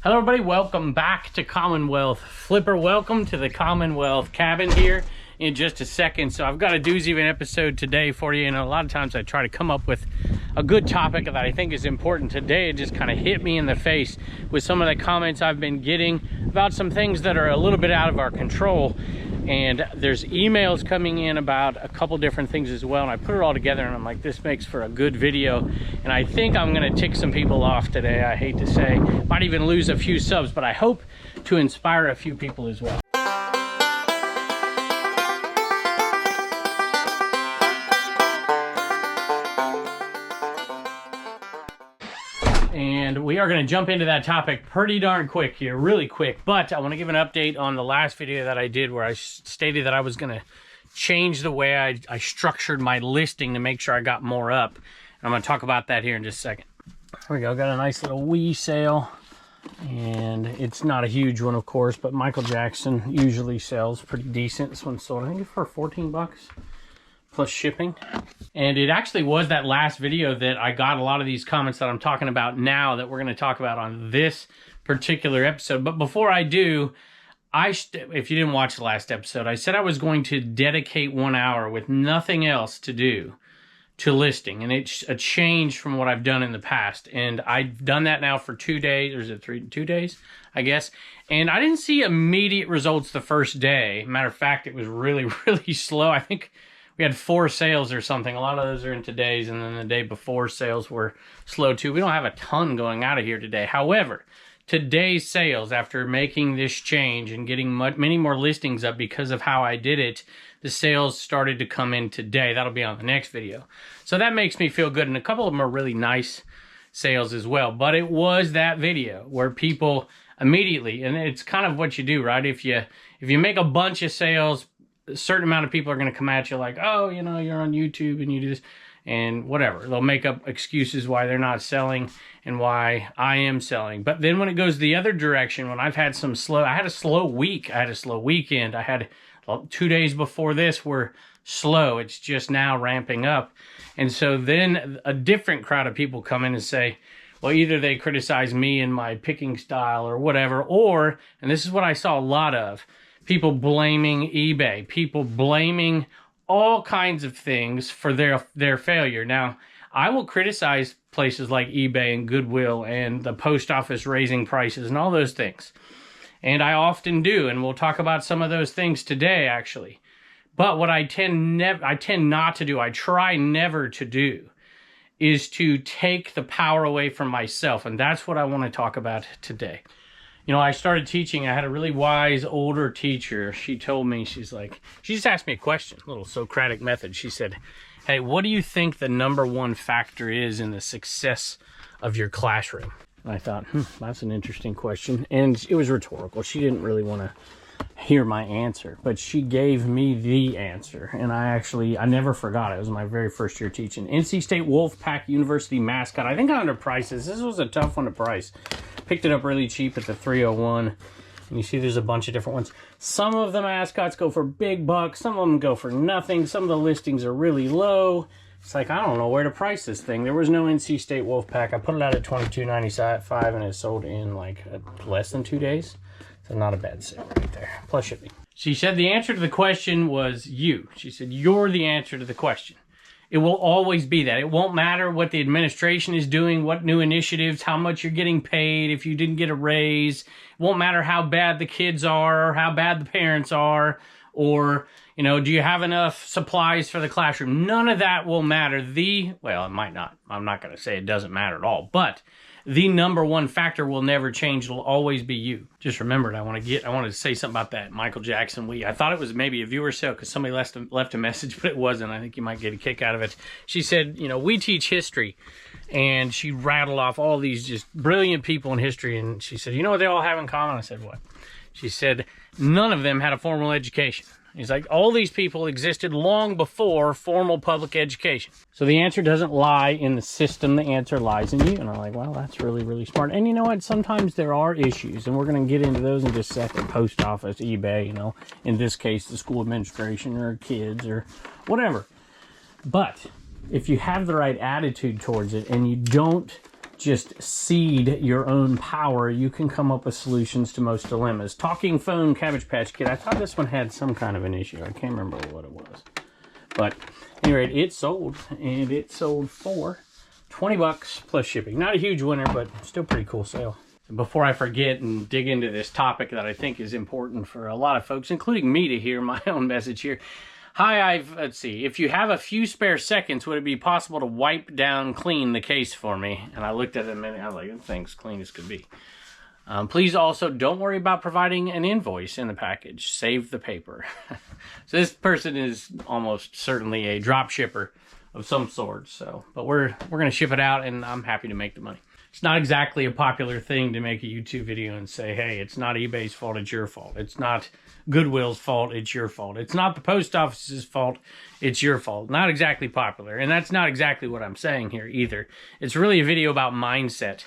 Hello everybody, welcome back to Commonwealth. Flipper, welcome to the Commonwealth cabin here in just a second. So I've got a doozy of an episode today for you, and a lot of times I try to come up with a good topic that I think is important. Today it just kind of hit me in the face with some of the comments I've been getting about some things that are a little bit out of our control. And there's emails coming in about a couple different things as well, and I put it all together and I'm like, this makes for a good video, and I think I'm gonna tick some people off today. I hate to say, might even lose a few subs, but I hope to inspire a few people as well. And we are going to jump into that topic pretty darn quick here, really quick. But I want to give an update on the last video that I did where I stated that I was going to change the way I structured my listing to make sure I got more up. And I'm going to talk about that here in just a second. Here we go. Got a nice little wee sale. And it's not a huge one, of course, but Michael Jackson usually sells pretty decent. This one sold, I think, for 14 bucks. Plus shipping. And it actually was that last video that I got a lot of these comments that I'm talking about now that we're going to talk about on this particular episode. But before I do, if you didn't watch the last episode, I said I was going to dedicate 1 hour with nothing else to do to listing. And it's a change from what I've done in the past. And I've done that now for 2 days, or is it 2 days, I guess. And I didn't see immediate results the first day. Matter of fact, it was really, really slow. I think we had 4 sales or something. A lot of those are in today's, and then the day before sales were slow too. We don't have a ton going out of here today. However, today's sales, after making this change and getting many more listings up because of how I did it, the sales started to come in today. That'll be on the next video. So that makes me feel good, and a couple of them are really nice sales as well. But it was that video where people immediately, and it's kind of what you do, right? If you make a bunch of sales, a certain amount of people are going to come at you like, oh, you know, you're on YouTube and you do this and whatever. They'll make up excuses why they're not selling and why I am selling. But then when it goes the other direction, when I've had I had a slow week, I had a slow weekend, I had 2 days before this were slow. It's just now ramping up. And so then a different crowd of people come in and say, well, either they criticize me and my picking style or whatever, or, and this is what I saw a lot of, people blaming eBay, people blaming all kinds of things for their failure. Now, I will criticize places like eBay and Goodwill and the post office raising prices and all those things. And I often do, and we'll talk about some of those things today, actually. But what I tend not to do, I try never to do, is to take the power away from myself. And that's what I want to talk about today. You know, I started teaching. I had a really wise older teacher. She told me, she just asked me a question, a little Socratic method. She said, hey, what do you think the #1 factor is in the success of your classroom? And I thought, that's an interesting question. And it was rhetorical. She didn't really want to hear my answer, but she gave me the answer. And I never forgot it. It was my very first year teaching. NC State Wolfpack University mascot. I think I underpriced this. This was a tough one to price. Picked it up really cheap at the 301. And you see there's a bunch of different ones. Some of the mascots go for big bucks. Some of them go for nothing. Some of the listings are really low. It's like, I don't know where to price this thing. There was no NC State Wolfpack. I put it out at $22.95 and it sold in like less than 2 days. So not a bad sale right there. Plus shipping. She said the answer to the question was you. She said, you're the answer to the question. It will always be that. It won't matter what the administration is doing, what new initiatives, how much you're getting paid, if you didn't get a raise. It won't matter how bad the kids are or how bad the parents are, or, you know, do you have enough supplies for the classroom? None of that will matter. Well, it might not. I'm not going to say it doesn't matter at all, but the #1 factor will never change. It'll always be you. Just remember it. I wanted to say something about that Michael Jackson. I thought it was maybe a viewer sale because somebody left a message, but it wasn't. I think you might get a kick out of it. She said, you know, we teach history, and she rattled off all these just brilliant people in history, and she said, you know what they all have in common? I said, what? She said, none of them had a formal education. He's like, all these people existed long before formal public education. So the answer doesn't lie in the system. The answer lies in you. And I'm like, well, that's really, really smart. And you know what? Sometimes there are issues, and we're going to get into those in just a second. Post office, eBay, you know, in this case, the school administration or kids or whatever. But if you have the right attitude towards it and you don't just seed your own power, you can come up with solutions to most dilemmas. Talking phone Cabbage Patch Kid. I thought this one had some kind of an issue. I can't remember what it was. But anyway, it sold, and it sold for $20 plus shipping. Not a huge winner, but still pretty cool sale. Before I forget and dig into this topic that I think is important for a lot of folks, including me, to hear my own message here. Hi, let's see, if you have a few spare seconds, would it be possible to wipe down clean the case for me? And I looked at it a minute, I was like, that thing's clean as could be. Please also don't worry about providing an invoice in the package. Save the paper. So this person is almost certainly a drop shipper of some sort. So, but we're going to ship it out, and I'm happy to make the money. It's not exactly a popular thing to make a YouTube video and say, hey, it's not eBay's fault, it's your fault. It's not Goodwill's fault, it's your fault. It's not the post office's fault, it's your fault. Not exactly popular. And that's not exactly what I'm saying here either. It's really a video about mindset.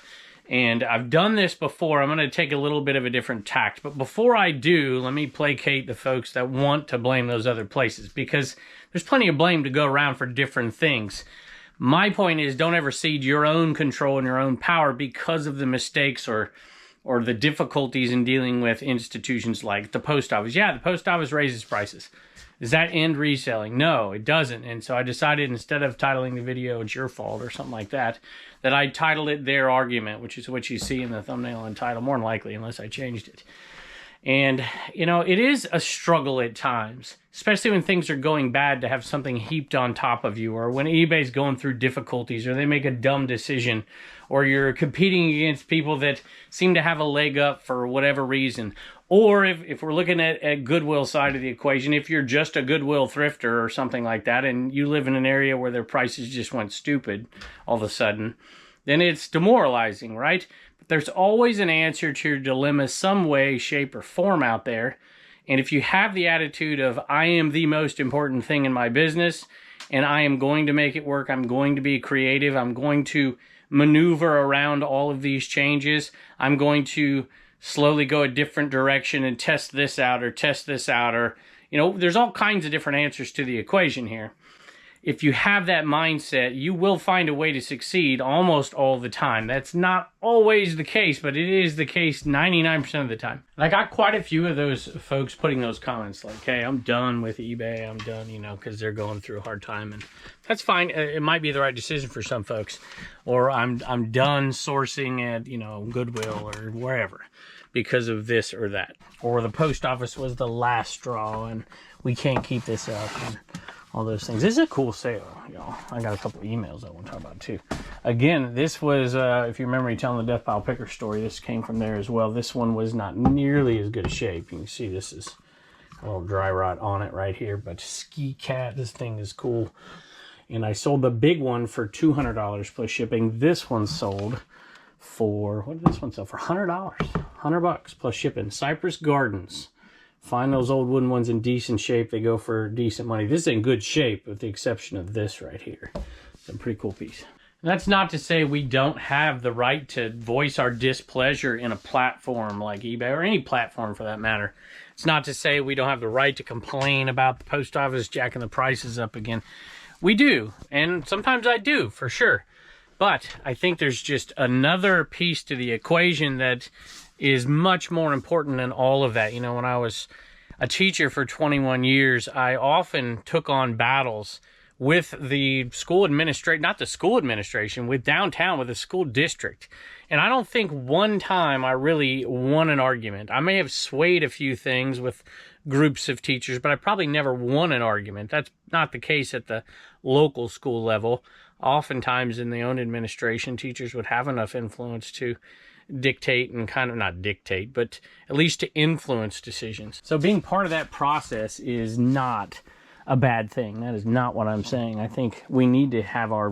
And I've done this before. I'm going to take a little bit of a different tact. But before I do, let me placate the folks that want to blame those other places, because there's plenty of blame to go around for different things. My point is, don't ever cede your own control and your own power because of the mistakes or the difficulties in dealing with institutions like the post office. Yeah, the post office raises prices. Does that end reselling? No, it doesn't. And so I decided, instead of titling the video, it's your fault or something like that, that I titled it Their Argument, which is what you see in the thumbnail and title, more than likely, unless I changed it. And, you know, it is a struggle at times, especially when things are going bad, to have something heaped on top of you, or when eBay's going through difficulties, or they make a dumb decision, or you're competing against people that seem to have a leg up for whatever reason. Or if we're looking at Goodwill side of the equation, if you're just a Goodwill thrifter or something like that, and you live in an area where their prices just went stupid all of a sudden, then it's demoralizing, right? But there's always an answer to your dilemma some way, shape, or form out there. And if you have the attitude of, I am the most important thing in my business, and I am going to make it work, I'm going to be creative, I'm going to maneuver around all of these changes, I'm going to slowly go a different direction and test this out, or, you know, there's all kinds of different answers to the equation here. If you have that mindset, you will find a way to succeed almost all the time. That's not always the case, but it is the case 99% of the time. And I got quite a few of those folks putting those comments like, hey, I'm done with eBay, I'm done, you know, because they're going through a hard time. And that's fine. It might be the right decision for some folks. Or I'm done sourcing at, you know, Goodwill or wherever because of this or that. Or the post office was the last straw and we can't keep this up. And all those things. This is a cool sale, y'all. I got a couple of emails I want to talk about too. Again, this was, if you remember me telling the Death Pile Picker story, this came from there as well. This one was not nearly as good a shape. You can see this is a little dry rot on it right here, but Ski Cat, this thing is cool. And I sold the big one for $200 plus shipping. This one sold for, what did this one sell for? $100. $100 plus shipping. Cypress Gardens. Find those old wooden ones in decent shape. They go for decent money. This is in good shape with the exception of this right here. It's a pretty cool piece. And that's not to say we don't have the right to voice our displeasure in a platform like eBay, or any platform for that matter. It's not to say we don't have the right to complain about the post office jacking the prices up again. We do, and sometimes I do, for sure. But I think there's just another piece to the equation that is much more important than all of that. You know, when I was a teacher for 21 years, I often took on battles with the school administration, not the school administration, with downtown, with the school district. And I don't think one time I really won an argument. I may have swayed a few things with groups of teachers, but I probably never won an argument. That's not the case at the local school level. Oftentimes in the own administration, teachers would have enough influence to dictate and kind of, not dictate, but at least to influence decisions. So being part of that process is not a bad thing. That is not what I'm saying. I think we need to have our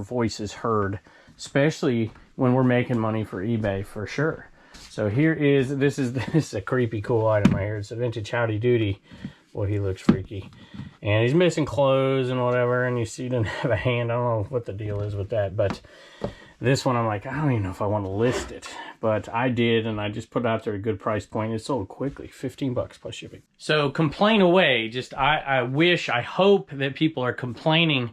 voices heard, especially when we're making money for eBay, for sure. So here is, this is a creepy cool item right here. It's a vintage Howdy Doody. Boy, he looks freaky. And he's missing clothes and whatever, and you see he doesn't have a hand. I don't know what the deal is with that, but this one I'm like, I don't even know if I want to list it. But I did, and I just put it out there at a good price point. It sold quickly, $15 plus shipping. So complain away. Just I wish, I hope that people are complaining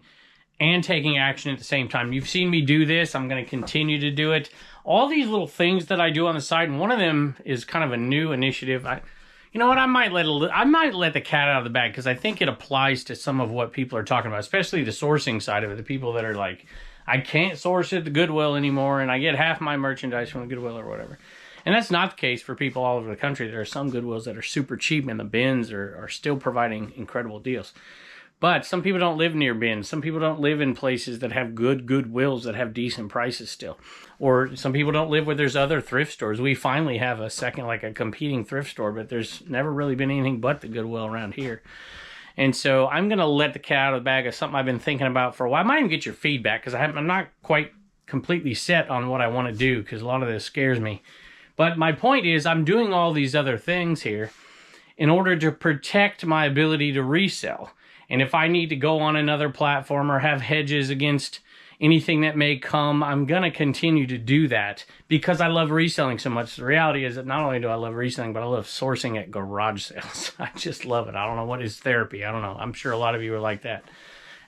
and taking action at the same time. You've seen me do this. I'm going to continue to do it. All these little things that I do on the side, and one of them is kind of a new initiative. You know what? I might let the cat out of the bag, because I think it applies to some of what people are talking about, especially the sourcing side of it. The people that are like, I can't source at the Goodwill anymore, and I get half my merchandise from the Goodwill or whatever. And that's not the case for people all over the country. There are some Goodwills that are super cheap, and the bins are still providing incredible deals. But some people don't live near bins. Some people don't live in places that have good Goodwills that have decent prices still. Or some people don't live where there's other thrift stores. We finally have a second, like a competing thrift store, but there's never really been anything but the Goodwill around here. And so I'm going to let the cat out of the bag of something I've been thinking about for a while. I might even get your feedback, because I'm not quite completely set on what I want to do, because a lot of this scares me. But my point is, I'm doing all these other things here in order to protect my ability to resell. And if I need to go on another platform or have hedges against anything that may come, I'm going to continue to do that because I love reselling so much. The reality is that not only do I love reselling, but I love sourcing at garage sales. I just love it. I don't know what is therapy. I don't know. I'm sure a lot of you are like that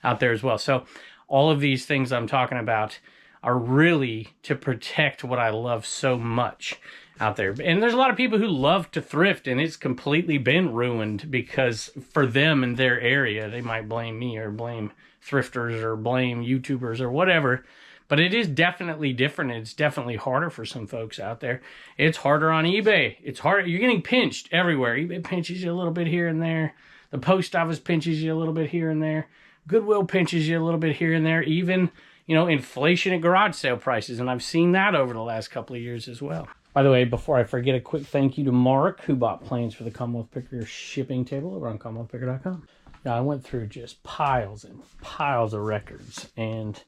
out there as well. So all of these things I'm talking about are really to protect what I love so much out there. And there's a lot of people who love to thrift, and it's completely been ruined because for them in their area, they might blame me or blame thrifters or blame YouTubers or whatever. But it is definitely different. It's definitely harder for some folks out there. It's harder on eBay. It's hard. You're getting pinched everywhere. eBay pinches you a little bit here and there. The post office pinches you a little bit here and there. Goodwill pinches you a little bit here and there. Even, you know, inflation at garage sale prices. And I've seen that over the last couple of years as well. By the way, before I forget, a quick thank you to Mark, who bought plans for the Commonwealth Picker shipping table over on CommonwealthPicker.com. Now, I went through just piles and piles of records and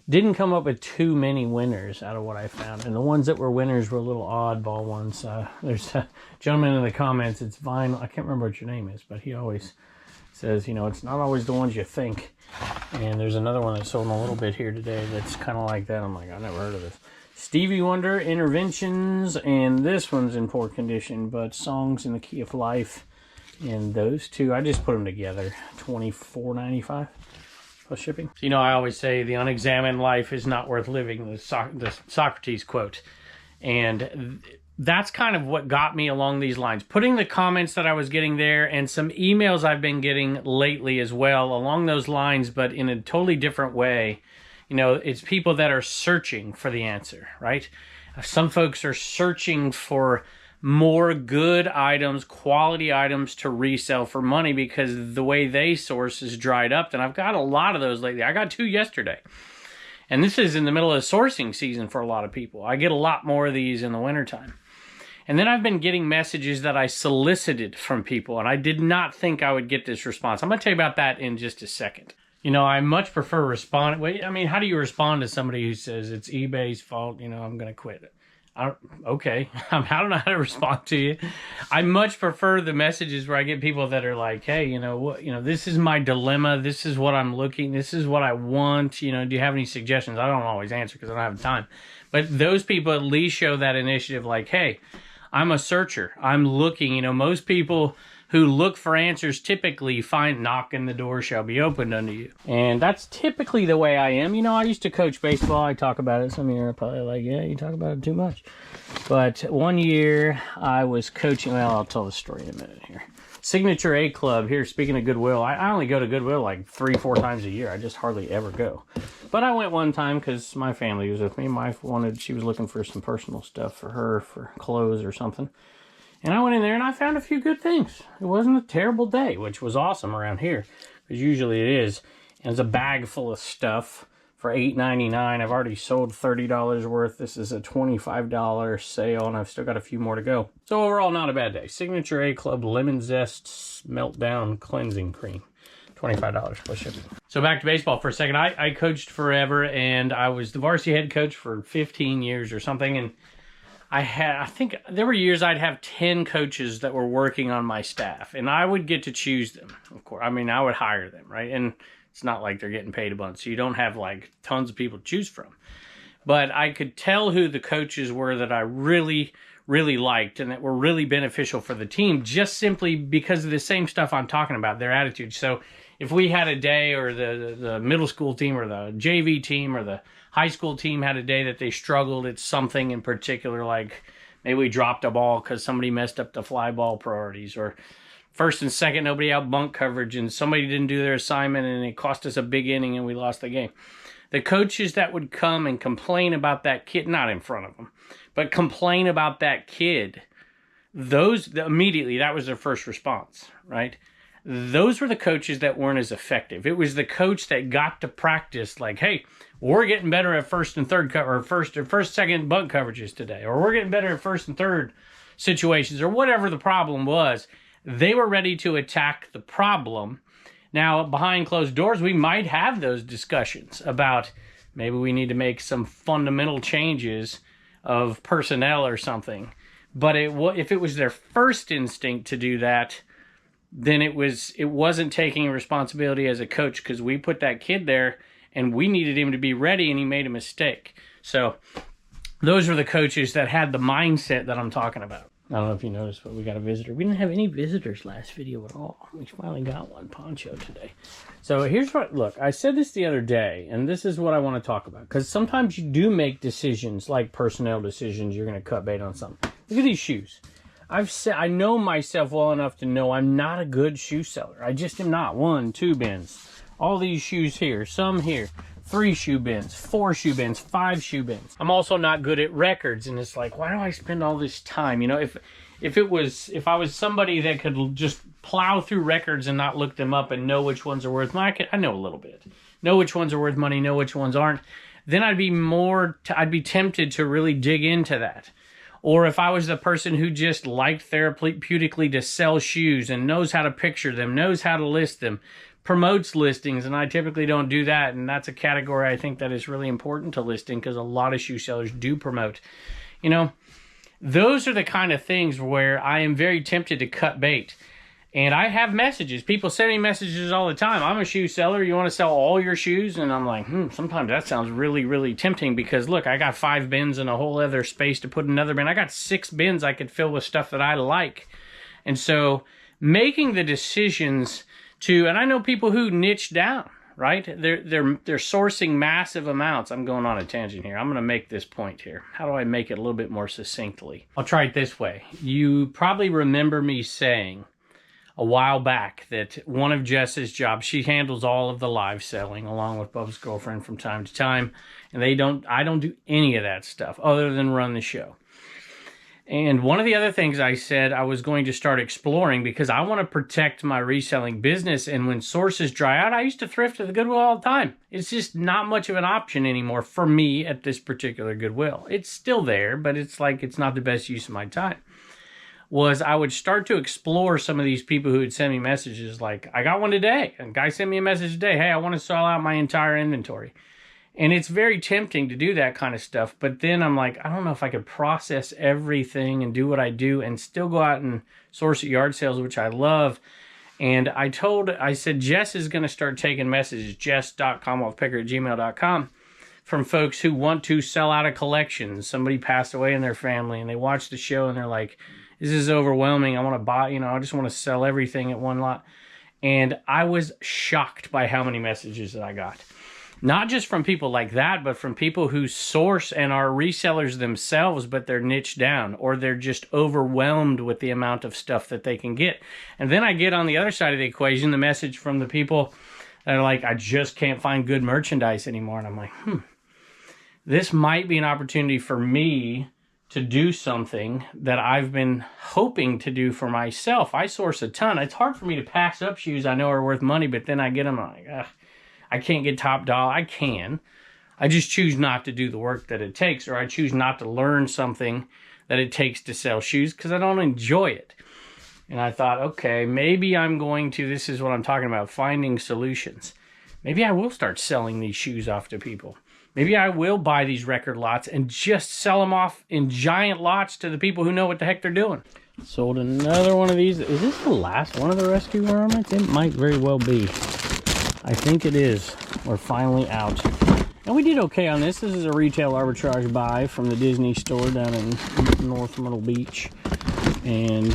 didn't come up with too many winners out of what I found. And the ones that were winners were little oddball ones. There's a gentleman in the comments, it's Vine, I can't remember what your name is, but he always says, you know, it's not always the ones you think. And there's another one that sold a little bit here today that's kind of like that. I'm like, I've never heard of this. Stevie Wonder, Interventions, and this one's in poor condition, but Songs in the Key of Life. And those two, I just put them together, $24.95 plus shipping. So, you know, I always say the unexamined life is not worth living, the Socrates quote. And that's kind of what got me along these lines. Putting the comments that I was getting there and some emails I've been getting lately as well along those lines, but in a totally different way. You know, it's people that are searching for the answer, right? Some folks are searching for more good items, quality items to resell for money because the way they source is dried up. And I've got a lot of those lately. I got 2 yesterday. And this is in the middle of sourcing season for a lot of people. I get a lot more of these in the wintertime. And then I've been getting messages that I solicited from people, and I did not think I would get this response. I'm going to tell you about that in just a second. You know, I much prefer respond. Well, I mean, how do you respond to somebody who says it's eBay's fault? You know, I'm going to quit. Okay, I don't know how to respond to you. I much prefer the messages where I get people that are like, hey, you know what? You know, this is my dilemma. This is what I'm looking. This is what I want. You know, do you have any suggestions? I don't always answer because I don't have time. But those people at least show that initiative. Like, hey, I'm a searcher. I'm looking. You know, most people who look for answers typically find knock and the door shall be opened unto you. And that's typically the way I am. You know, I used to coach baseball. I talk about it. Some of you are probably like, yeah, you talk about it too much. But one year I was coaching, well, I'll tell the story in a minute here. Signature A Club here, speaking of Goodwill. I only go to Goodwill like 3-4 times a year. I just hardly ever go. But I went one time because my family was with me. My wife she was looking for some personal stuff for her, for clothes or something. And I went in there and I found a few good things. It wasn't a terrible day, which was awesome around here, because usually it is. And it's a bag full of stuff for $8.99. I've already sold $30 worth. This is a $25 sale, and I've still got a few more to go. So overall, not a bad day. Signature A Club Lemon Zest Meltdown Cleansing Cream. $25 plus shipping. So back to baseball for a second. I coached forever, and I was the varsity head coach for 15 years or something, and I think there were years I'd have 10 coaches that were working on my staff, and I would get to choose them, of course. I mean, I would hire them, right? And it's not like they're getting paid a bunch, so you don't have, like, tons of people to choose from. But I could tell who the coaches were that I really, really liked and that were really beneficial for the team, just simply because of the same stuff I'm talking about, their attitude. So if we had a day, or the middle school team or the JV team or the high school team had a day that they struggled at something in particular, like maybe we dropped a ball because somebody messed up the fly ball priorities, or first and second, nobody out bunt coverage, and somebody didn't do their assignment, and it cost us a big inning, and we lost the game. The coaches that would come and complain about that kid, not in front of them, but complain about that kid, immediately, that was their first response, right? Those were the coaches that weren't as effective. It was the coach that got to practice, like, hey, we're getting better at first and third or first, second bunt coverages today, or we're getting better at first and third situations, or whatever the problem was. They were ready to attack the problem. Now, behind closed doors, we might have those discussions about maybe we need to make some fundamental changes of personnel or something. But if it was their first instinct to do that, then it wasn't taking responsibility as a coach, because we put that kid there and we needed him to be ready, and he made a mistake. So those were the coaches that had the mindset that I'm talking about. I don't know if you noticed, but we got a visitor. We didn't have any visitors last video at all. We finally got one, Poncho, today. So here's what, look, I said this the other day, and this is what I want to talk about, because sometimes you do make decisions, like personnel decisions. You're going to cut bait on something. Look at these shoes. I know myself well enough to know I'm not a good shoe seller. I just am not. 1, 2 bins. All these shoes here, some here. 3 shoe bins, 4 shoe bins, 5 shoe bins. I'm also not good at records, and it's like, why do I spend all this time? You know, if I was somebody that could just plow through records and not look them up and know which ones are worth money, I know a little bit. Know which ones are worth money, know which ones aren't. Then I'd be tempted to really dig into that. Or if I was the person who just liked therapeutically to sell shoes and knows how to picture them, knows how to list them, promotes listings, and I typically don't do that, and that's a category I think that is really important to listing, because a lot of shoe sellers do promote. You know, those are the kind of things where I am very tempted to cut bait. And I have messages. People send me messages all the time. I'm a shoe seller. You want to sell all your shoes? And I'm like, sometimes that sounds really, really tempting, because look, I got 5 bins and a whole other space to put another bin. I got 6 bins I could fill with stuff that I like. And so making the decisions and I know people who niche down, right? They're sourcing massive amounts. I'm going on a tangent here. I'm going to make this point here. How do I make it a little bit more succinctly? I'll try it this way. You probably remember me saying a while back that one of Jess's jobs, she handles all of the live selling along with Bub's girlfriend from time to time, and I don't do any of that stuff other than run the show. And one of the other things I said I was going to start exploring, because I want to protect my reselling business, and when sources dry out, I used to thrift at the Goodwill all the time. It's just not much of an option anymore for me at this particular Goodwill. It's still there, but it's like it's not the best use of my time. Was I would start to explore some of these people who would send me messages like, I got one today. A guy sent me a message today. Hey, I want to sell out my entire inventory. And it's very tempting to do that kind of stuff. But then I'm like, I don't know if I could process everything and do what I do and still go out and source at yard sales, which I love. And I said, Jess is going to start taking messages, jess.commonwealthpicker@gmail.com, from folks who want to sell out a collection. Somebody passed away in their family and they watch the show and they're like, this is overwhelming. I want to buy, I just want to sell everything at one lot. And I was shocked by how many messages that I got. Not just from people like that, but from people who source and are resellers themselves, but they're niched down, or they're just overwhelmed with the amount of stuff that they can get. And then I get on the other side of the equation, the message from the people that are like, I just can't find good merchandise anymore. And I'm like, this might be an opportunity for me to do something that I've been hoping to do for myself. I source a ton. It's hard for me to pass up shoes I know are worth money, but then I get them, I'm like, I can't get top dollar. I can. I just choose not to do the work that it takes, or I choose not to learn something that it takes to sell shoes because I don't enjoy it. And I thought, okay, maybe I'm going to, this is what I'm talking about, finding solutions. Maybe I will start selling these shoes off to people. Maybe I will buy these record lots and just sell them off in giant lots to the people who know what the heck they're doing. Sold another one of these. Is this the last one of the rescue garments? It might very well be. I think it is. We're finally out. And we did okay on this. This is a retail arbitrage buy from the Disney store down in North Myrtle Beach. And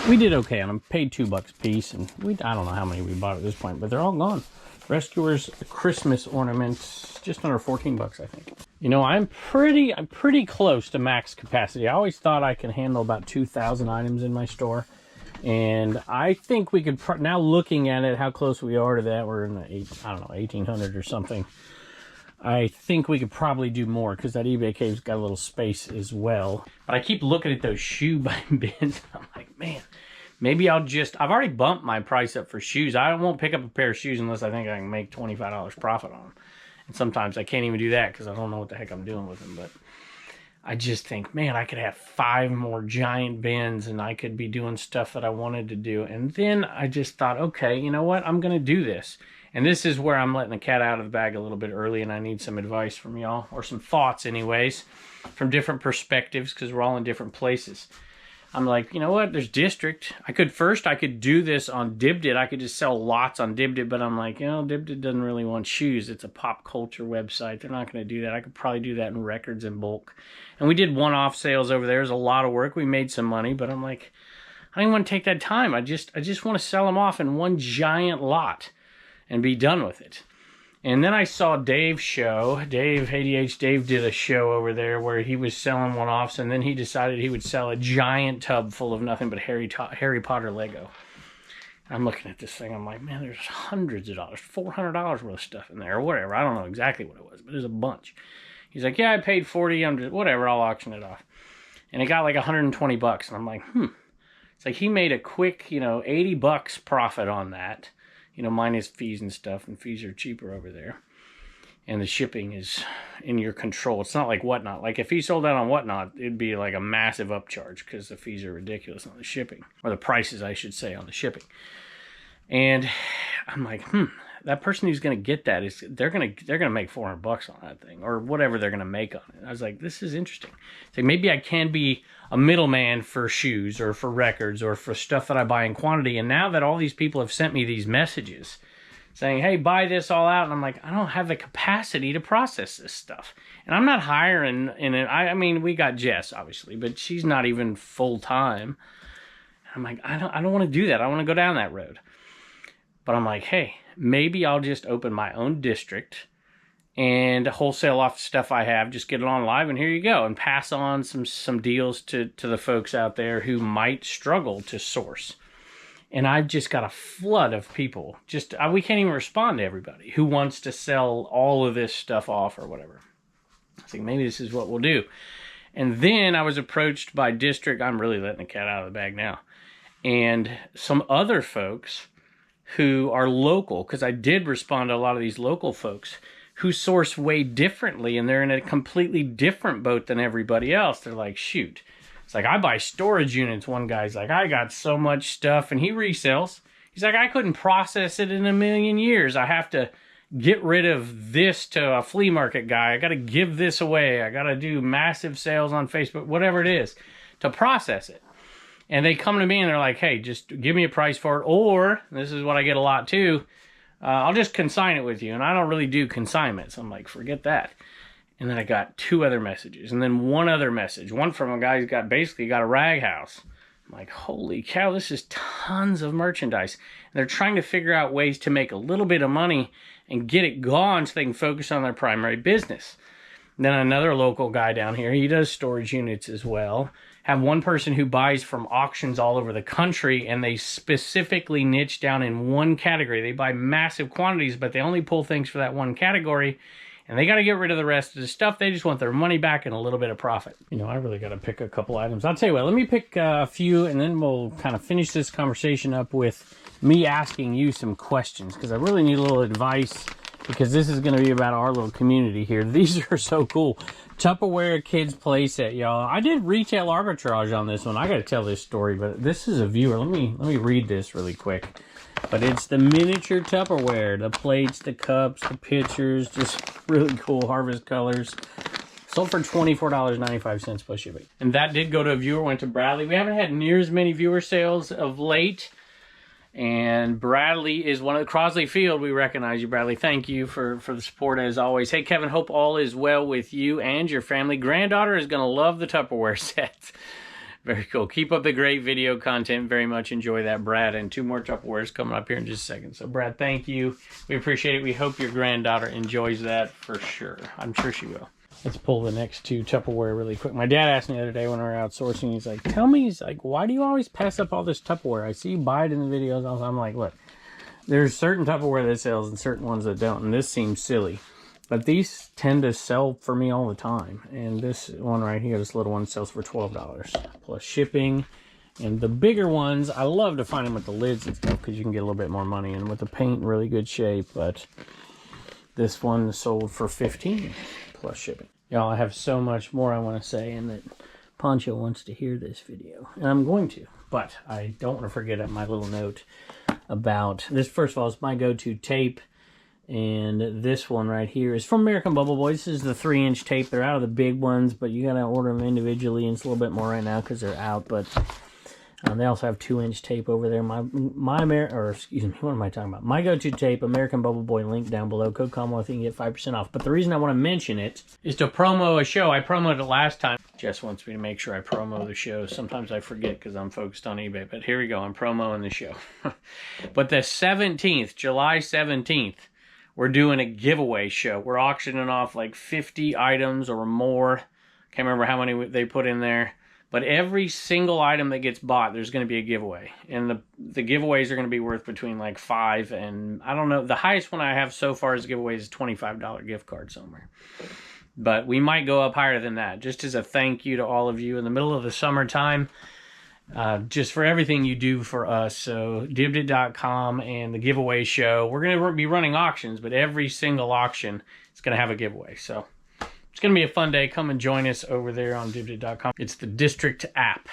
We did okay on them. Paid $2 a piece, and I don't know how many we bought at this point, but they're all gone. Rescuers Christmas ornaments, just under 14 bucks, I think. You know, I'm pretty close to max capacity. I always thought I could handle about 2,000 items in my store, and I think we could. Now looking at it, how close we are to that, we're in the 1,800 or something. I think we could probably do more because that eBay cave's got a little space as well. But I keep looking at those shoe bins. I'm like, man, maybe I've already bumped my price up for shoes. I won't pick up a pair of shoes unless I think I can make $25 profit on them. And sometimes I can't even do that because I don't know what the heck I'm doing with them. But I just think, man, I could have 5 more giant bins and I could be doing stuff that I wanted to do. And then I just thought, okay, you know what? I'm going to do this. And this is where I'm letting the cat out of the bag a little bit early, and I need some advice from y'all, or some thoughts anyways, from different perspectives, because we're all in different places. I'm like, you know what, there's District. I could do this on Dibdit. I could just sell lots on Dibdit, but I'm like, you know, Dibdit doesn't really want shoes. It's a pop culture website. They're not going to do that. I could probably do that in records in bulk. And we did one-off sales over there. It was a lot of work. We made some money, but I'm like, I don't even want to take that time. I just want to sell them off in one giant lot and be done with it. And then I saw Dave's show. Dave did a show over there where he was selling one-offs, and then he decided he would sell a giant tub full of nothing but Harry Potter Lego. I'm looking at this thing. I'm like, man, there's hundreds of dollars, $400 worth of stuff in there, or whatever. I don't know exactly what it was, but there's a bunch. He's like, yeah, I paid $40, whatever, I'll auction it off. And it got like 120 bucks. And I'm like, It's like he made a quick, $80 profit on that. Minus fees and stuff, and fees are cheaper over there. And the shipping is in your control. It's not like Whatnot. Like, if he sold that on Whatnot, it'd be like a massive upcharge because the fees are ridiculous on the shipping. Or the prices, I should say, on the shipping. And I'm like, that person who's going to get that, they're going to make $400 on that thing, or whatever they're going to make on it. I was like, this is interesting. It's like, maybe I can be a middleman for shoes or for records or for stuff that I buy in quantity. And now that all these people have sent me these messages saying, hey, buy this all out, and I'm like, I don't have the capacity to process this stuff. And I'm not hiring in it. I mean, we got Jess, obviously, but she's not even full-time. I'm like, I don't want to do that. I want to go down that road. But I'm like, hey, maybe I'll just open my own District and wholesale off the stuff I have, just get it on live, and here you go, and pass on some deals to the folks out there who might struggle to source. And I've just got a flood of people. We can't even respond to everybody who wants to sell all of this stuff off or whatever. I think maybe this is what we'll do. And then I was approached by District. I'm really letting the cat out of the bag now. And some other folks who are local, because I did respond to a lot of these local folks who source way differently, and they're in a completely different boat than everybody else. They're like, shoot. It's like, I buy storage units. One guy's like, I got so much stuff, and he resells. He's like, I couldn't process it in a million years. I have to get rid of this to a flea market guy. I got to give this away. I got to do massive sales on Facebook, whatever it is, to process it. And they come to me and they're like, hey, just give me a price for it. Or, this is what I get a lot too, I'll just consign it with you. And I don't really do consignments. I'm like, forget that. And then I got 2 other messages. And then 1 other message. One from a guy who's basically got a rag house. I'm like, holy cow, this is tons of merchandise. And they're trying to figure out ways to make a little bit of money and get it gone so they can focus on their primary business. And then another local guy down here, he does storage units as well. Have one person who buys from auctions all over the country, and they specifically niche down in one category. They buy massive quantities, but they only pull things for that one category, and they got to get rid of the rest of the stuff. They just want their money back and a little bit of profit. I really got to pick a couple items. I'll tell you what, let me pick a few, and then we'll kind of finish this conversation up with me asking you some questions, because I really need a little advice, because this is going to be about our little community here. These are so cool. Tupperware kids playset, y'all. I did retail arbitrage on this one. I got to tell this story, but this is a viewer. Let me read this really quick. But it's the miniature Tupperware, the plates, the cups, the pitchers, just really cool harvest colors. Sold for $24.95 plus shipping. And that did go to a viewer, went to Bradley. We haven't had near as many viewer sales of late. And Bradley is one of the Crosley Field. We recognize you, Bradley. Thank you for the support as always. Hey, Kevin, hope all is well with you and your family. Granddaughter is going to love the Tupperware set. Very cool. Keep up the great video content. Very much enjoy that, Brad. And 2 more Tupperwares coming up here in just a second. So, Brad, thank you. We appreciate it. We hope your granddaughter enjoys that for sure. I'm sure she will. Let's pull the next 2 Tupperware really quick. My dad asked me the other day when we were outsourcing, he's like, why do you always pass up all this Tupperware? I see you buy it in the videos. I'm like, look, there's certain Tupperware that sells and certain ones that don't. And this seems silly. But these tend to sell for me all the time. And this one right here, this little one, sells for $12 plus shipping. And the bigger ones, I love to find them with the lids and stuff because you can get a little bit more money. And with the paint in really good shape. But this one sold for $15 plus shipping. Y'all, I have so much more I want to say, and that Poncho wants to hear this video. And I'm going to. But I don't want to forget my little note about this. First of all, it's my go-to tape. And this one right here is from American Bubble Boy. This is the 3-inch tape. They're out of the big ones, but you gotta order them individually, and it's a little bit more right now because they're out. But they also have 2-inch tape over there. What am I talking about? My go-to tape, American Bubble Boy, link down below. Code Commonwealth, you can get 5% off. But the reason I want to mention it is to promo a show. I promoted it last time. Jess wants me to make sure I promo the show. Sometimes I forget because I'm focused on eBay. But here we go. I'm promoting the show. But the 17th, July 17th, we're doing a giveaway show. We're auctioning off like 50 items or more. Can't remember how many they put in there. But every single item that gets bought, there's going to be a giveaway. And the giveaways are going to be worth between like $5 and, I don't know, the highest one I have so far as giveaways is a $25 gift card somewhere. But we might go up higher than that, just as a thank you to all of you in the middle of the summertime. Just for everything you do for us. So Dibdit.com and the giveaway show. We're going to be running auctions, but every single auction is going to have a giveaway. So it's going to be a fun day. Come and join us over there on Dibdit.com. It's the District app.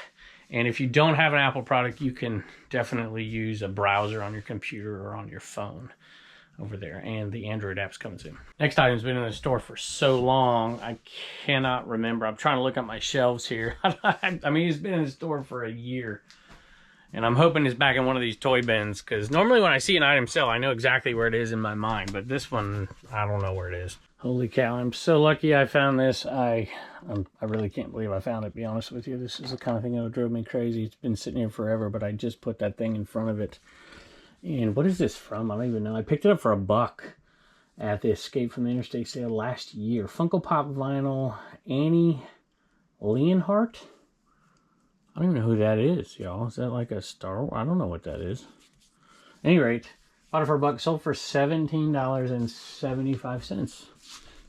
And if you don't have an Apple product, you can definitely use a browser on your computer or on your phone over there. And the Android app's coming soon. Next item's been in the store for so long, I cannot remember. I'm trying to look at my shelves here. I mean, it's been in the store for a year. And I'm hoping it's back in one of these toy bins, because normally when I see an item sell, I know exactly where it is in my mind. But this one, I don't know where it is. Holy cow, I'm so lucky I found this. I really can't believe I found it, to be honest with you. This is the kind of thing that drove me crazy. It's been sitting here forever, but I just put that thing in front of it. And what is this from? I don't even know. I picked it up for $1 at the Escape from the Interstate sale last year. Funko Pop vinyl, Annie Leonhardt. I don't even know who that is, y'all. Is that like a Star Wars? I don't know what that is. At any rate, bought it for $1, sold for $17.75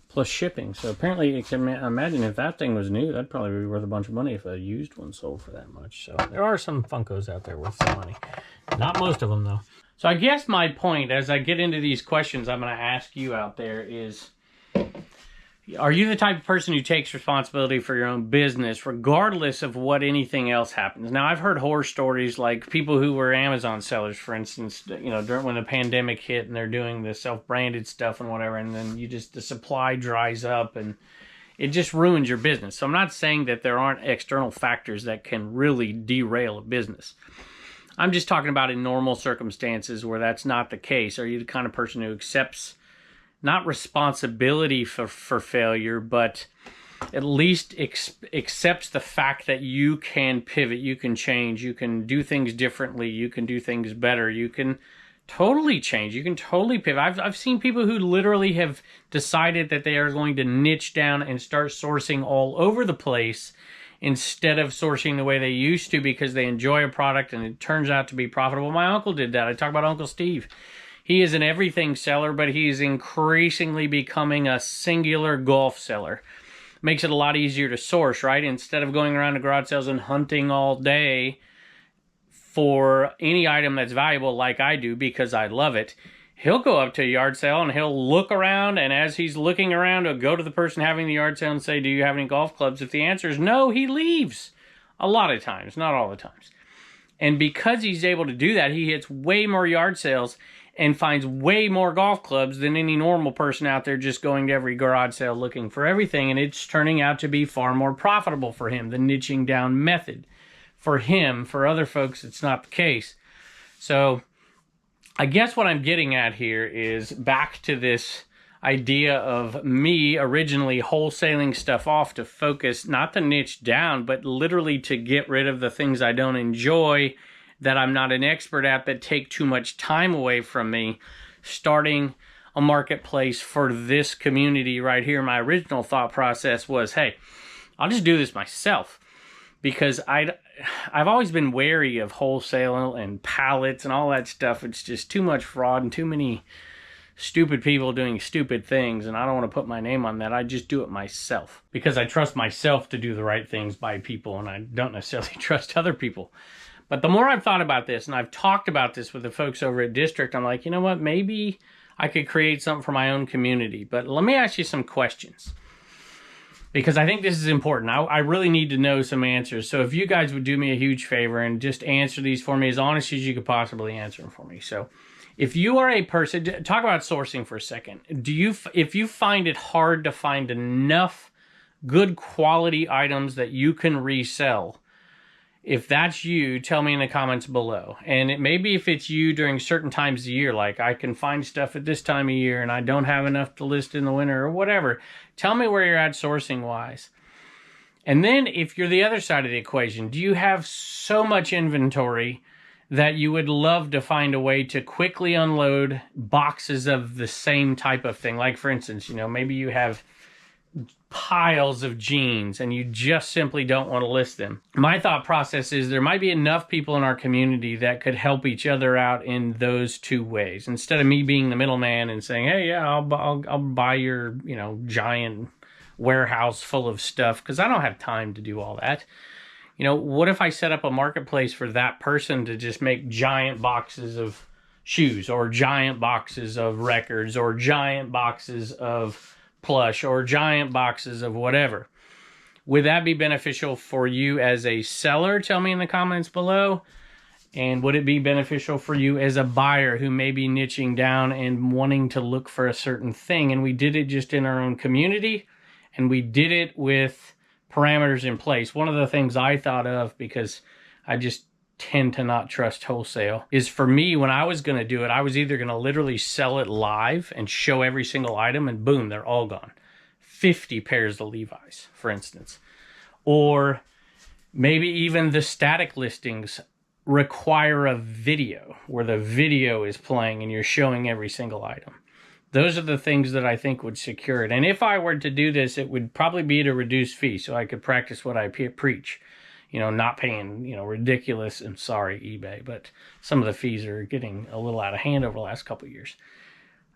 plus shipping. So apparently, I can imagine if that thing was new, that'd probably be worth a bunch of money if a used one sold for that much. So there are some Funkos out there worth some money. Not most of them, though. So I guess my point, as I get into these questions I'm going to ask you out there is, are you the type of person who takes responsibility for your own business, regardless of what anything else happens? Now, I've heard horror stories like people who were Amazon sellers, for instance, you know, during when the pandemic hit and they're doing the self-branded stuff and whatever, and then the supply dries up and it just ruins your business. So I'm not saying that there aren't external factors that can really derail a business. I'm just talking about in normal circumstances where that's not the case. Are you the kind of person who accepts not responsibility for failure, but at least accepts the fact that you can pivot, you can change, you can do things differently, you can do things better, you can totally change, you can totally pivot. I've seen people who literally have decided that they are going to niche down and start sourcing all over the place instead of sourcing the way they used to because they enjoy a product and it turns out to be profitable. My uncle did that. I talk about Uncle Steve. He is an everything seller, but he's increasingly becoming a singular golf seller. Makes it a lot easier to source, right? Instead of going around to garage sales and hunting all day for any item that's valuable like I do because I love it, he'll go up to a yard sale and he'll look around, and as he's looking around, he'll go to the person having the yard sale and say, do you have any golf clubs? If the answer is no, he leaves. A lot of times, not all the times. And because he's able to do that, he hits way more yard sales and finds way more golf clubs than any normal person out there just going to every garage sale looking for everything. And it's turning out to be far more profitable for him, the niching down method. For him, for other folks, it's not the case. So I guess what I'm getting at here is back to this idea of me originally wholesaling stuff off to focus, not to niche down, but literally to get rid of the things I don't enjoy, that I'm not an expert at, that take too much time away from me, starting a marketplace for this community right here. My original thought process was, hey, I'll just do this myself, because I've always been wary of wholesale and pallets and all that stuff. It's just too much fraud and too many stupid people doing stupid things, and I don't want to put my name on that. I just do it myself because I trust myself to do the right things by people, and I don't necessarily trust other people. But the more I've thought about this, and I've talked about this with the folks over at District, I'm like, you know what, maybe I could create something for my own community. But let me ask you some questions, because I think this is important. I really need to know some answers. So if you guys would do me a huge favor and just answer these for me as honest as you could possibly answer them for me. So if you are a person, talk about sourcing for a second. If you find it hard to find enough good quality items that you can resell, if that's you, tell me in the comments below. And it maybe if it's you during certain times of the year, like I can find stuff at this time of year and I don't have enough to list in the winter or whatever, tell me where you're at sourcing wise. And then if you're the other side of the equation, do you have so much inventory that you would love to find a way to quickly unload boxes of the same type of thing? Like for instance, you know, maybe you have piles of jeans and you just simply don't want to list them. My thought process is there might be enough people in our community that could help each other out in those two ways. Instead of me being the middleman and saying, hey, yeah, I'll buy your, you know, giant warehouse full of stuff, because I don't have time to do all that. You know, what if I set up a marketplace for that person to just make giant boxes of shoes, or giant boxes of records, or giant boxes of plush, or giant boxes of whatever? Would that be beneficial for you as a seller? Tell me in the comments below. And would it be beneficial for you as a buyer who may be niching down and wanting to look for a certain thing? And we did it just in our own community, and we did it with parameters in place. One of the things I thought of, because I just tend to not trust wholesale, is for me, when I was going to do it, I was either going to literally sell it live and show every single item and boom, they're all gone. 50 pairs of Levi's, for instance. Or maybe even the static listings require a video where the video is playing and you're showing every single item. Those are the things that I think would secure it. And if I were to do this, it would probably be at a reduced fee so I could practice what I preach. You know, not paying, you know, ridiculous, and sorry, eBay, but some of the fees are getting a little out of hand over the last couple of years.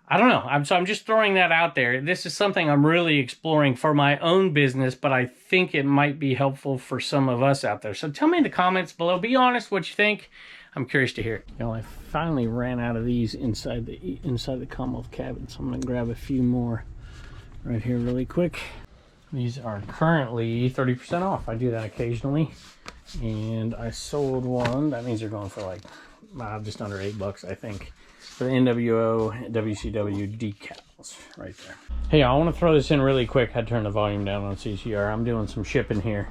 I don't know. I'm just throwing that out there. This is something I'm really exploring for my own business, but I think it might be helpful for some of us out there. So tell me in the comments below. Be honest what you think. I'm curious to hear it. You know, I finally ran out of these inside the Commonwealth cabin, so I'm going to grab a few more right here really quick. These are currently 30% off. I do that occasionally. And I sold one. That means they're going for like just under $8, I think, for the NWO WCW decals right there. Hey, I want to throw this in really quick. I turned the volume down on CCR. I'm doing some shipping here.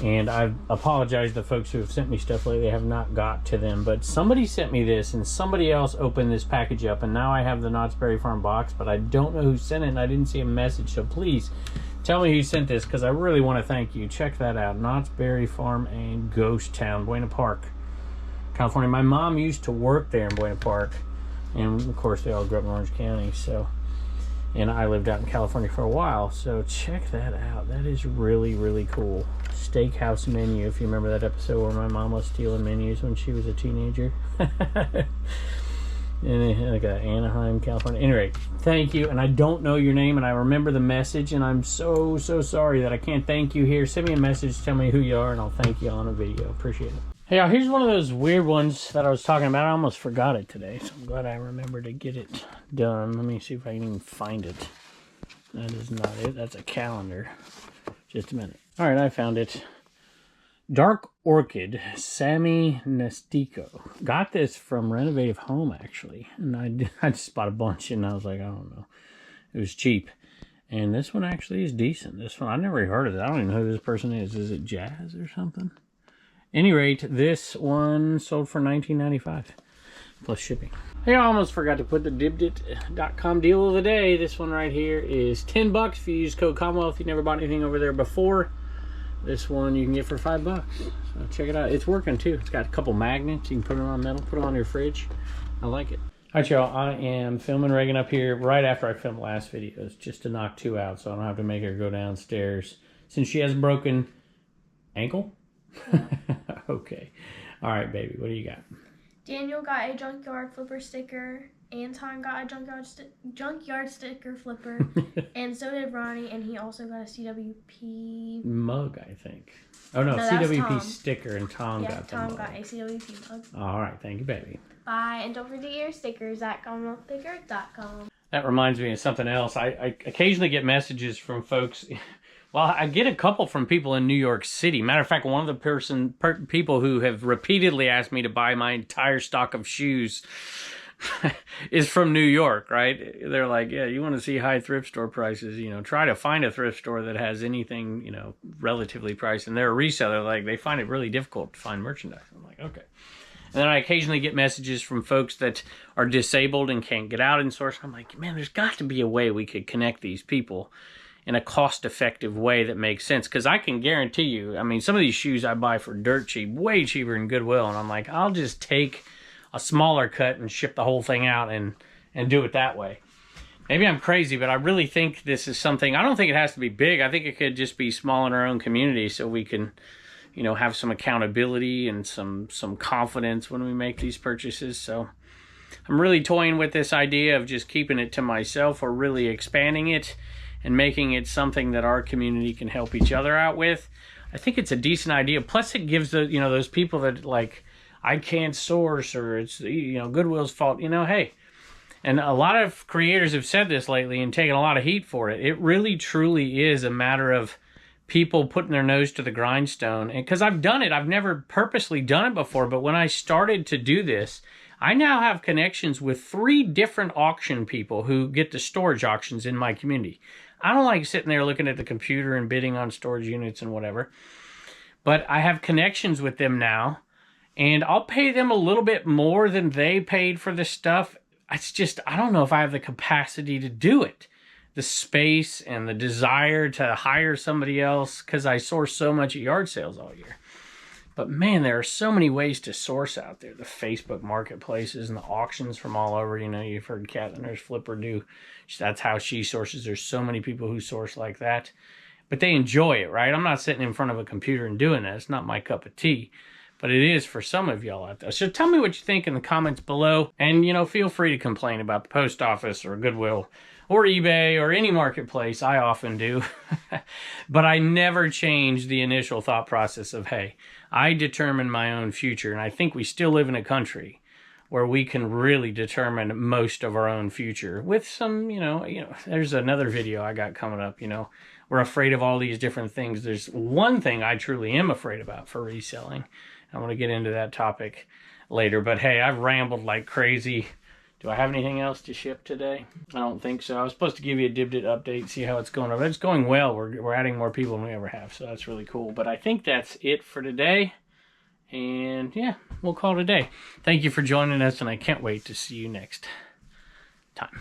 And I apologize to folks who have sent me stuff lately. I have not got to them. But somebody sent me this, and somebody else opened this package up. And now I have the Knott's Berry Farm box, but I don't know who sent it, and I didn't see a message. So please tell me who sent this, because I really want to thank you. Check that out. Knott's Berry Farm and Ghost Town, Buena Park, California. My mom used to work there in Buena Park. And, of course, they all grew up in Orange County. So, and I lived out in California for a while. So check that out. That is really, really cool. Steakhouse menu, if you remember that episode where my mom was stealing menus when she was a teenager. And like Anaheim, California. Anyway, thank you. And I don't know your name, and I remember the message, and I'm so sorry that I can't thank you here. Send me a message, tell me who you are, and I'll thank you on a video. Appreciate it. Hey, y'all, here's one of those weird ones that I was talking about. I almost forgot it today, so I'm glad I remembered to get it done. Let me see if I can even find it. That is not it. That's a calendar. Just a minute. All right, I found it. Dark Orchid, Sammy Nestico. Got this from Renovative Home, actually. And I just bought a bunch, and I was like, I don't know. It was cheap. And this one actually is decent. This one, I never heard of it. I don't even know who this person is. Is it Jazz or something? Any rate, this one sold for $19.95 plus shipping. Hey, I almost forgot to put the dibdit.com deal of the day. This one right here is $10 if you use code Commonwealth. If you never bought anything over there before, this one you can get for $5. So check it out. It's working too. It's got a couple magnets. You can put it on metal, put it on your fridge. I like it. All right, y'all. I am filming Reagan up here right after I filmed last videos, just to knock 2 out, so I don't have to make her go downstairs since she has a broken ankle. Okay. All right, baby. What do you got? Daniel got a junkyard flipper sticker. Anton got a junkyard sticker flipper. And so did Ronnie, and he also got a CWP mug, I think. Oh, no CWP sticker, and Tom got the mug. Tom got a CWP mug. All right. Thank you, baby. Bye. And don't forget your stickers at CommonwealthSticker.com. That reminds me of something else. I occasionally get messages from folks. Well, I get a couple from people in New York City. Matter of fact, one of the people who have repeatedly asked me to buy my entire stock of shoes is from New York, right? They're like, yeah, you want to see high thrift store prices, you know, try to find a thrift store that has anything, you know, relatively priced. And they're a reseller. Like, they find it really difficult to find merchandise. I'm like, okay. And then I occasionally get messages from folks that are disabled and can't get out and source. I'm like, man, there's got to be a way we could connect these people in a cost-effective way that makes sense. Because I can guarantee you, I mean, some of these shoes I buy for dirt cheap, way cheaper than Goodwill. And I'm like, I'll just take a smaller cut and ship the whole thing out and do it that way. Maybe I'm crazy, but I really think this is something, I don't think it has to be big. I think it could just be small in our own community so we can, you know, have some accountability and some confidence when we make these purchases. So I'm really toying with this idea of just keeping it to myself or really expanding it and making it something that our community can help each other out with. I think it's a decent idea. Plus it gives the, you know, those people that like, I can't source, or it's, you know, Goodwill's fault, you know, hey. And a lot of creators have said this lately and taken a lot of heat for it. It really truly is a matter of people putting their nose to the grindstone. And because I've done it, I've never purposely done it before, but when I started to do this, I now have connections with 3 different auction people who get the storage auctions in my community. I don't like sitting there looking at the computer and bidding on storage units and whatever, but I have connections with them now, and I'll pay them a little bit more than they paid for this stuff. It's just, I don't know if I have the capacity to do it. The space and the desire to hire somebody else, because I source so much at yard sales all year. But man, there are so many ways to source out there. The Facebook marketplaces and the auctions from all over. You know, you've heard Kat and Nurse Flipper do. That's how she sources. There's so many people who source like that. But they enjoy it, right? I'm not sitting in front of a computer and doing that. It's not my cup of tea. But it is for some of y'all out there. So tell me what you think in the comments below. And, you know, feel free to complain about the post office or Goodwill or eBay or any marketplace. I often do. But I never change the initial thought process of, hey, I determine my own future. And I think we still live in a country where we can really determine most of our own future with some, you know, there's another video I got coming up, you know, we're afraid of all these different things. There's one thing I truly am afraid about for reselling. I want to get into that topic later, but hey, I've rambled like crazy. Do I have anything else to ship today? I don't think so. I was supposed to give you a Dibdit update, see how it's going. But it's going well. We're adding more people than we ever have, so that's really cool. But I think that's it for today. And yeah, we'll call it a day. Thank you for joining us, and I can't wait to see you next time.